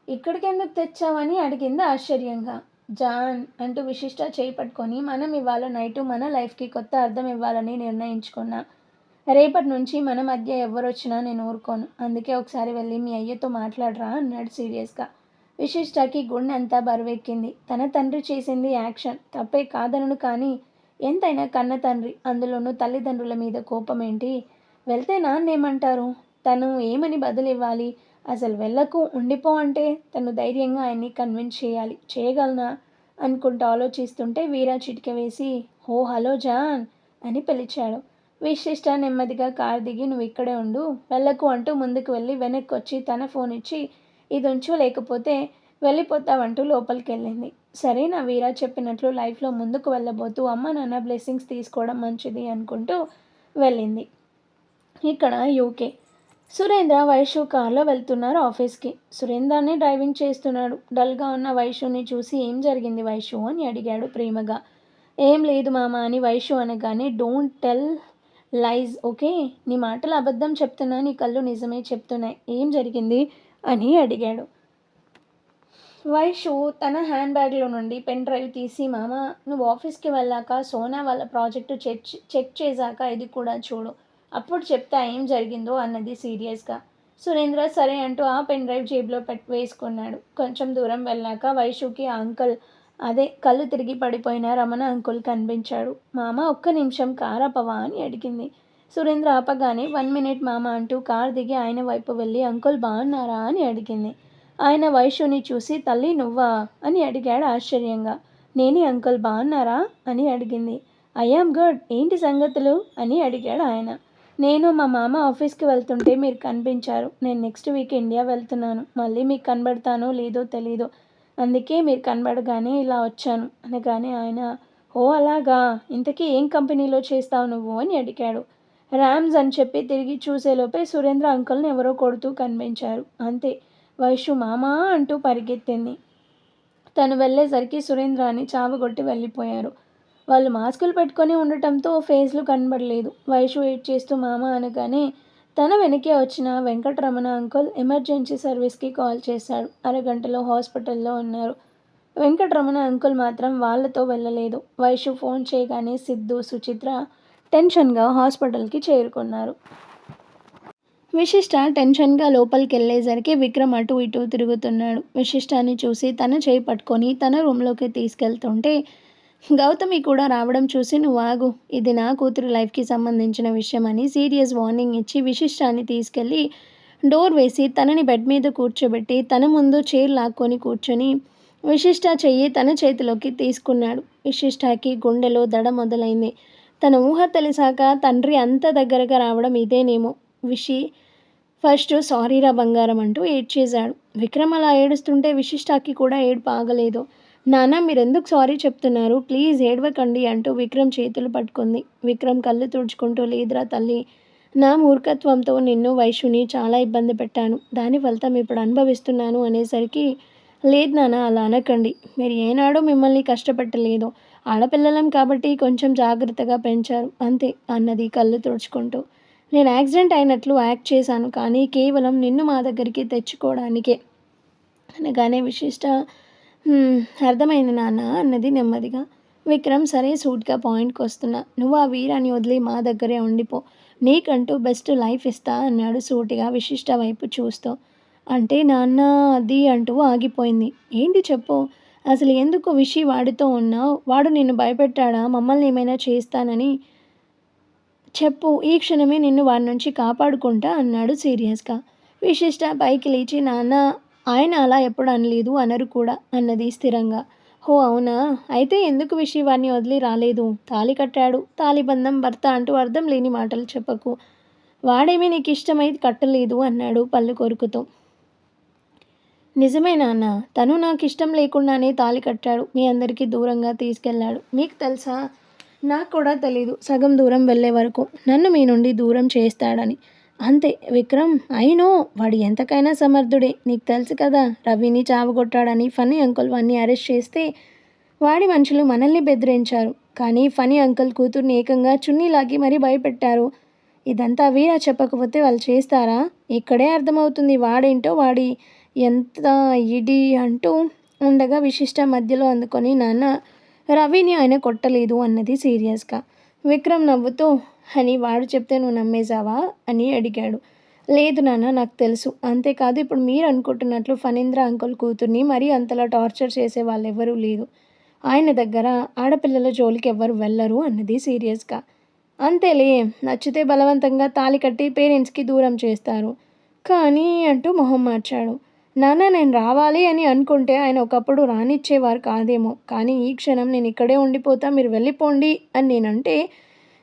ఇక్కడికి ఎందుకు తెచ్చావని అడిగింది ఆశ్చర్యంగా. జాన్ అంటూ విశిష్ట చేయి పట్టుకొని, మనం ఇవాళ నైటు మన లైఫ్కి కొత్త అర్థం ఇవ్వాలని నిర్ణయించుకున్నా. రేపటి నుంచి మన మధ్య ఎవరొచ్చినా నేను ఊరుకోను. అందుకే ఒకసారి వెళ్ళి మీ అయ్యతో మాట్లాడరా అన్నాడు సీరియస్గా. విశిష్టకి గుండె అంతా బరువెక్కింది. తన తండ్రి చేసింది యాక్షన్ తప్పే కాదనను, కానీ ఎంతైనా కన్న తండ్రి, అందులోనూ తల్లిదండ్రుల మీద కోపం ఏంటి? వెళ్తే నాన్నేమంటారు? తను ఏమని బదులు ఇవ్వాలి? అసలు వెళ్ళకు, ఉండిపో అంటే తను ధైర్యంగా ఆయన్ని కన్విన్స్ చేయాలి. చేయగలనా అనుకుంటూ ఆలోచిస్తుంటే వీరా చిటిక వేసి హలో జాన్ అని పిలిచాడు. విశిష్ట నెమ్మదిగా కారు దిగి నువ్వు ఇక్కడే ఉండు, వెళ్ళకు అంటూ ముందుకు వెళ్ళి వెనక్కి వచ్చి తన ఫోన్ ఇచ్చి ఇది ఉంచు, లేకపోతే వెళ్ళిపోతావంటూ లోపలికి వెళ్ళింది. సరే నా వీరా చెప్పినట్లు లైఫ్లో ముందుకు వెళ్ళబోతూ అమ్మ నాన్న బ్లెస్సింగ్స్ తీసుకోవడం మంచిది అనుకుంటూ వెళ్ళింది. ఇక్కడ యూకే. సురేంద్ర వైషు కార్లో వెళ్తున్నారు ఆఫీస్కి. సురేంద్రనే డ్రైవింగ్ చేస్తున్నాడు. డల్గా ఉన్న వైషుని చూసి ఏం జరిగింది వైషు అని అడిగాడు ప్రేమగా. ఏం లేదు మామ అని వైషు అనగానే డోంట్ టెల్ లైజ్ ఓకే, నీ మాటలు అబద్ధం చెప్తున్నా, నీ కళ్ళు నిజమే చెప్తున్నాయి. ఏం జరిగింది అని అడిగాడు. వైషు తన హ్యాండ్ బ్యాగ్లో నుండి పెన్ డ్రైవ్ తీసి మామ నువ్వు ఆఫీస్కి వెళ్ళాక సోనా వాళ్ళ ప్రాజెక్టు చెక్ చేశాక ఇది కూడా చూడు, అప్పుడు చెప్తా ఏం జరిగిందో అన్నది సీరియస్గా. సురేంద్ర సరే అంటూ ఆ పెన్ డ్రైవ్ జేబులో వేసుకున్నాడు. కొంచెం దూరం వెళ్ళాక వైషుకి ఆ అంకుల్, అదే కళ్ళు తిరిగి పడిపోయిన రమణ అంకుల్ కనిపించాడు. మామ ఒక్క నిమిషం కార్ ఆపవా అని అడిగింది. సురేంద్ర ఆపగానే 1 minute మామ అంటూ కార్ దిగి ఆయన వైపు వెళ్ళి అంకుల్ బాగున్నారా అని అడిగింది. ఆయన వైషుని చూసి తల్లి నువ్వా అని అడిగాడు ఆశ్చర్యంగా. నేనే అంకుల్, బాగున్నారా అని అడిగింది. ఐఆమ్ గుడ్, ఏంటి సంగతులు అని అడిగాడు ఆయన. నేను మా మామ ఆఫీస్కి వెళ్తుంటే మీరు కనిపించారు. నేను నెక్స్ట్ వీక్ ఇండియా వెళ్తున్నాను. మళ్ళీ మీకు కనబడతానో లేదో తెలీదు, అందుకే మీరు కనబడగానే ఇలా వచ్చాను అనగానే ఆయన ఓ అలాగా, ఇంతకీ ఏం కంపెనీలో చేస్తావు నువ్వు అని అడిగాడు. ర్యామ్స్ అని చెప్పి తిరిగి చూసేలోపే సురేంద్ర అంకుల్ని ఎవరో కొడుతూ కనిపించారు. అంతే. వైషు మామా అంటూ పరిగెత్తింది. తను వెళ్ళేసరికి సురేంద్రాని చావగొట్టి వెళ్ళిపోయారు. వాళ్ళు మాస్కులు పెట్టుకొని ఉండటంతో ఫేస్లు కనబడలేదు. వైషు వెయిట్ చేస్తూ మామ అనగానే తన వెనకే వచ్చిన వెంకటరమణ అంకుల్ ఎమర్జెన్సీ సర్వీస్కి కాల్ చేశాడు. అరగంటలో హాస్పిటల్లో ఉన్నారు. వెంకటరమణ అంకుల్ మాత్రం వాళ్ళతో వెళ్ళలేదు. వైషు ఫోన్ చేయగానే సిద్ధు, సుచిత్ర టెన్షన్గా హాస్పిటల్కి చేరుకున్నారు. విశిష్ట టెన్షన్గా లోపలికి వెళ్ళేసరికి విక్రమ్ అటు ఇటు తిరుగుతున్నాడు. విశిష్టాన్ని చూసి తన చేయి పట్టుకొని తన రూమ్లోకి తీసుకెళ్తుంటే గౌతమి కూడా రావడం చూసి నువ్వు ఆగు, ఇది నా కూతురు లైఫ్కి సంబంధించిన విషయం అని సీరియస్ వార్నింగ్ ఇచ్చి విశిష్టాన్ని తీసుకెళ్ళి డోర్ వేసి తనని బెడ్ మీద కూర్చోబెట్టి తన ముందు చైర్ లాక్కొని కూర్చొని విశిష్ట చెయ్యి తన చేతిలోకి తీసుకున్నాడు. విశిష్టకి గుండెలో దడ మొదలైంది. తన ఊహ తెలిసాక తండ్రి అంత దగ్గరగా రావడం ఇదేనేమో. ఫస్ట్ సారీరా బంగారం అంటూ ఏడ్చేశాడు. విక్రమ్ అలా ఏడుస్తుంటే విశిష్టకి కూడా ఏడుపు ఆగలేదు. నాన్న మీరెందుకు సారీ చెప్తున్నారు, ప్లీజ్ ఏడవకండి అంటూ విక్రమ్ చేతులు పట్టుకుంది. విక్రమ్ కళ్ళు తుడుచుకుంటూ లేదురా తల్లి, నా మూర్ఖత్వంతో నిన్ను వైషుని చాలా ఇబ్బంది పెట్టాను, దాని ఫలితం ఇప్పుడు అనుభవిస్తున్నాను అనేసరికి లేదు నాన్న అలా అనకండి, మీరు ఏనాడో మిమ్మల్ని కష్టపెట్టలేదు, ఆడపిల్లలం కాబట్టి కొంచెం జాగ్రత్తగా పెంచారు అంతే అన్నది కళ్ళు తుడుచుకుంటూ. నేను యాక్సిడెంట్ అయినట్లు యాక్ట్ చేశాను కానీ కేవలం నిన్ను మా దగ్గరికి తెచ్చుకోవడానికే అనగానే విశిష్ట అర్థమైంది నాన్న అన్నది నెమ్మదిగా. విక్రమ్ సరే సూట్గా పాయింట్కి వస్తున్నా, నువ్వు ఆ వీరాన్ని వదిలి మా దగ్గరే ఉండిపో, నీకంటూ బెస్ట్ లైఫ్ ఇస్తా అన్నాడు సూటిగా విశిష్ట వైపు చూస్తూ. అంటే నాన్న అది అంటూ ఆగిపోయింది. ఏంటి చెప్పు, అసలు ఎందుకు విషి వాడితో ఉన్నావు, వాడు నిన్ను భయపెట్టాడా, మమ్మల్ని ఏమైనా చేస్తానని చెప్పు, ఈ క్షణమే నిన్ను వాడి నుంచి కాపాడుకుంటా అన్నాడు సీరియస్గా. విశిష్ట పైకి లేచి నాన్న ఆయన అలా ఎప్పుడు అనలేదు, అనరు కూడా అన్నది స్థిరంగా. హో అవునా, అయితే ఎందుకు విషి వాడిని వదిలి రాలేదు, తాళి కట్టాడు, తాళిబంధం భర్త అంటూ అర్థం లేని మాటలు చెప్పకు, వాడేమీ నీకు ఇష్టమై కట్టలేదు అన్నాడు పళ్ళు కొరుకుతూ. నిజమే నాన్న, తను నాకు ఇష్టం లేకుండానే తాళి కట్టాడు, మీ అందరికీ దూరంగా తీసుకెళ్ళాడు, మీకు తెలుసా, నాకు కూడా తెలీదు, సగం దూరం వెళ్ళే వరకు నన్ను మీ నుండి దూరం చేస్తాడని. అంతే విక్రమ్, అయినో వాడు ఎంతకైనా సమర్థుడే, నీకు తెలుసు కదా, రవిని చావగొట్టాడని ఫనీ అంకుల్ వాడిని అరెస్ట్ చేస్తే వాడి మనుషులు మనల్ని బెదిరించారు, కానీ ఫనీ అంకుల్ కూతుర్ని ఏకంగా చున్నీలాగి మరీ భయపెట్టారు. ఇదంతా వీరా చెప్పకపోతే వాళ్ళు చేస్తారా, ఇక్కడే అర్థమవుతుంది వాడేంటో, వాడి ఎంత ఇడి అంటూ ఉండగా విశిష్ట మధ్యలో అందుకొని నాన్న రవిని ఆయన కొట్టలేదు అన్నది సీరియస్గా. విక్రమ్ నవ్వుతూ అని వాడు చెప్తే నువ్వు నమ్మేశావా అని అడిగాడు. లేదు నాన్న నాకు తెలుసు, అంతేకాదు ఇప్పుడు మీరు అనుకుంటున్నట్లు ఫణీంద్ర అంకుల్ కూతుర్ని మరీ అంతలా టార్చర్ చేసే వాళ్ళు ఎవరూ లేదు, ఆయన దగ్గర ఆడపిల్లల జోలికి ఎవ్వరు వెళ్ళరు అన్నది సీరియస్గా. అంతేలే, నచ్చితే బలవంతంగా తాళి కట్టి పేరెంట్స్కి దూరం చేస్తారు, కానీ అంటూ మొహం మార్చాడు. నాన్న నేను రావాలి అని అనుకుంటే ఆయన ఒకప్పుడు రానిచ్చేవారు కాదేమో, కానీ ఈ క్షణం నేను ఇక్కడే ఉండిపోతా, మీరు వెళ్ళిపోండి అని నేనంటే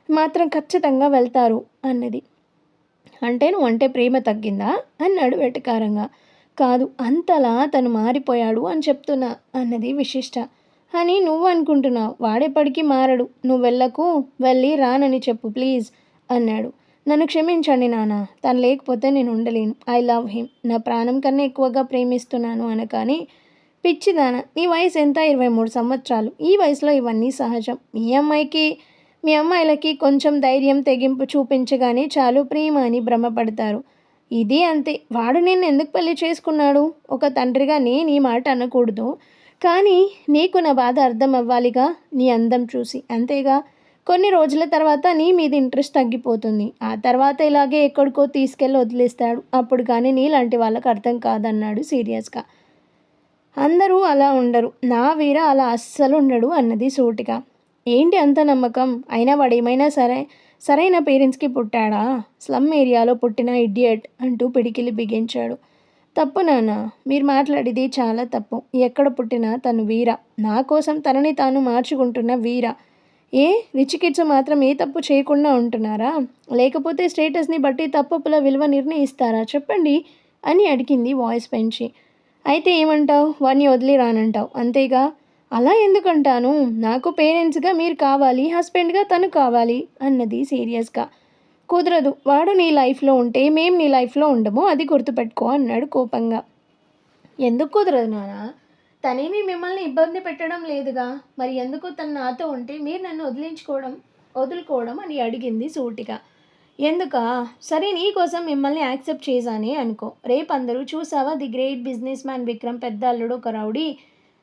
మాత్రం ఖచ్చితంగా వెళ్తారు అన్నది. అంటే నువ్వంటే ప్రేమ తగ్గిందా అన్నాడు వెటకారంగా. కాదు, అంతలా తను మారిపోయాడు అని చెప్తున్నా అన్నది విశిష్ట. అని నువ్వు అనుకుంటున్నావు, వాడెప్పటికీ మారడు, నువ్వు వెళ్ళకు, వెళ్ళి రానని చెప్పు ప్లీజ్ అన్నాడు. నన్ను క్షమించండి నాన్న, తను లేకపోతే నేను ఉండలేను, ఐ లవ్ హిమ్, నా ప్రాణం కన్నా ఎక్కువగా ప్రేమిస్తున్నాను అనగానే పిచ్చిదాన, నీ వయసు ఎంత, 23 సంవత్సరాలు, ఈ వయసులో ఇవన్నీ సహజం, మీ అమ్మాయిలకి కొంచెం ధైర్యం తెగింపు చూపించగానే చాలు ప్రేమ అని భ్రమపడతారు, ఇది అంతే, వాడు నిన్ను ఎందుకు పెళ్లి చేసుకున్నాడు, ఒక తండ్రిగా నేను ఈ మాట అనకూడదు, కానీ నీకు నా బాధ అర్థం అవ్వాలిగా, నీ అందం చూసి, అంతేగా, కొన్ని రోజుల తర్వాత నీ మీద ఇంట్రెస్ట్ తగ్గిపోతుంది, ఆ తర్వాత ఇలాగే ఎక్కడికో తీసుకెళ్ళి వదిలేస్తాడు, అప్పుడు కానీ నీలాంటి వాళ్ళకి అర్థం కాదన్నాడు సీరియస్గా. అందరూ అలా ఉండరు, నా వీర అలా అస్సలు ఉండడు అన్నది సూటిగా. ఏంటి అంత నమ్మకం, అయినా వాడు ఏమైనా సరైన పేరెంట్స్కి పుట్టాడా, స్లమ్ ఏరియాలో పుట్టిన ఇడియట్ అంటూ పిడికిలి బిగించాడు. తప్పు నాన్న, మీరు మాట్లాడేది చాలా తప్పు, ఎక్కడ పుట్టినా తను వీర, నా కోసం తనని తాను మార్చుకుంటున్న వీర. రిచ్ కిడ్స్ మాత్రం ఏ తప్పు చేయకుండా ఉంటున్నారా, లేకపోతే స్టేటస్ని బట్టి తప్పుల విలువ నిర్ణయిస్తారా చెప్పండి అని అడిగింది వాయిస్ పెంచి. అయితే ఏమంటావు, వాడిని వదిలి రానంటావు అంతేగా. అలా ఎందుకంటాను, నాకు పేరెంట్స్గా మీరు కావాలి, హస్బెండ్గా తను కావాలి అన్నది సీరియస్గా. కుదరదు, వాడు నీ లైఫ్లో ఉంటే మేం నీ లైఫ్లో ఉండము, అది గుర్తుపెట్టుకో అన్నాడు కోపంగా. ఎందుకు కుదరదు నాన్న? తనేమీ మిమ్మల్ని ఇబ్బంది పెట్టడం లేదుగా, మరి ఎందుకు తను నాతో ఉంటే మీరు నన్ను వదులుకోవడం అని అడిగింది సూటిగా. ఎందుకా? సరే నీకోసం మిమ్మల్ని యాక్సెప్ట్ చేశానే అనుకో, రేపు అందరూ చూసావా the great business man Vikram పెద్ద అల్లుడు ఒక రౌడీ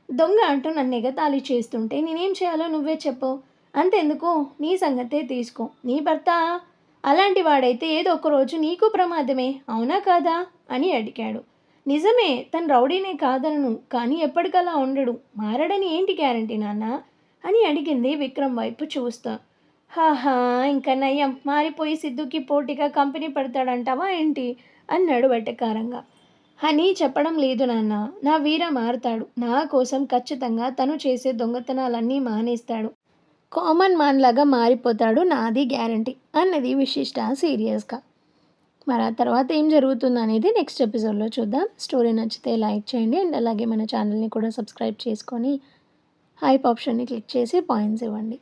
దొంగ అంటూ నన్ను ఎగతాళి చేస్తుంటే నేనేం చేయాలో నువ్వే చెప్పు. అంతెందుకు, నీ సంగతే తీసుకో, నీ భర్త అలాంటి వాడైతే ఏదో ఒక రోజు నీకు ప్రమాదమే, అవునా కాదా అని అడిగాడు. నిజమే, తను రౌడీనే కాదనను, కానీ ఎప్పటికలా ఉండడు, మారడని ఏంటి గ్యారంటీ నాన్న అని అడిగింది విక్రమ్ వైపు చూస్తా. హాహా, ఇంకా నయం, మారిపోయి సిద్ధుకి పోటీగా కంపెనీ పెడతాడంటావా ఏంటి అన్నాడు వెటకారంగా. అని చెప్పడం లేదు నాన్న, నా వీర మారుతాడు, నా కోసం ఖచ్చితంగా తను చేసే దొంగతనాలన్నీ మానేస్తాడు, కామన్ మ్యాన్ లాగా మారిపోతాడు, నాది గ్యారంటీ అన్నది విశిష్ట సీరియస్గా. మరి ఆ తర్వాత ఏం జరుగుతుంది అనేది నెక్స్ట్ ఎపిసోడ్లో చూద్దాం. స్టోరీ నచ్చితే లైక్ చేయండి అండ్ అలాగే మన ఛానల్ని కూడా సబ్స్క్రైబ్ చేసుకొని హైప్ ఆప్షన్ని క్లిక్ చేసి పాయింట్స్ ఇవ్వండి.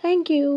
Thank you.